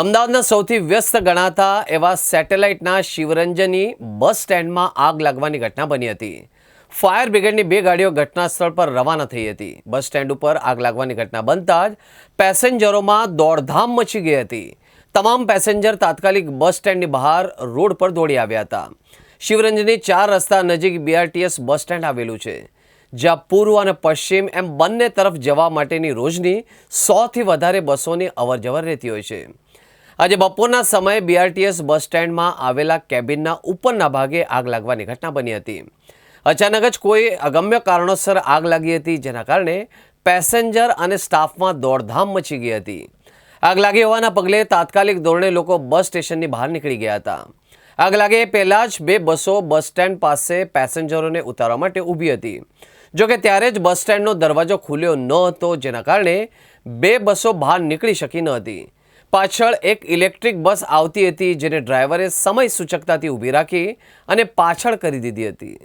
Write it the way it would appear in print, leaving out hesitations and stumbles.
અમદાવાદના સૌથી વ્યસ્ત ગણાતા એવા સેટેલાઇટના શિવરંજની બસ સ્ટેન્ડમાં આગ લાગવાની ઘટના બની હતી. ફાયર બ્રિગેડની 2 ગાડીઓ ઘટના સ્થળ પર રવાના થઈ હતી. બસ સ્ટેન્ડ ઉપર આગ લાગવાની ઘટના બનતા જ પેસેન્જરોમાં દોડધામ મચી ગઈ હતી. તમામ પેસેન્જર તાત્કાલિક બસ સ્ટેન્ડની બહાર રોડ પર દોડી આવ્યા હતા. શિવરંજની 4 રસ્તા નજીક BRTS બસ સ્ટેન્ડ આવેલું છે, જ્યાં પૂર્વ અને પશ્ચિમ એમ બંને તરફ જવા માટેની રોજની 100થી વધારે બસોની અવરજવર રહેતી હોય છે. આજે બપોરના સમયે BRTS બસ સ્ટેન્ડમાં આવેલા કેબિનના ઉપરના ભાગે આગ લાગવાની ઘટના બની હતી. અચાનક જ કોઈ અગમ્ય કારણોસર આગ લાગી હતી, જેના કારણે પેસેન્જર અને સ્ટાફમાં દોડધામ મચી ગઈ હતી. આગ લાગી હોવાના પગલે તાત્કાલિક ધોરણે લોકો બસ સ્ટેશનની બહાર નીકળી ગયા હતા. આગ લાગે એ પહેલાં જ 2 બસો બસ સ્ટેન્ડ પાસે પેસેન્જરોને ઉતારવા માટે ઊભી હતી. જોકે ત્યારે જ બસ સ્ટેન્ડનો દરવાજો ખુલ્યો ન હતો, જેના કારણે 2 બસો બહાર નીકળી શકી ન હતી. પાછળ એક ઇલેક્ટ્રિક બસ આવતી હતી, જેને ડ્રાઈવરે સમય સૂચકતાથી ઊભી રાખી અને પાછળ કરી દીધી હતી.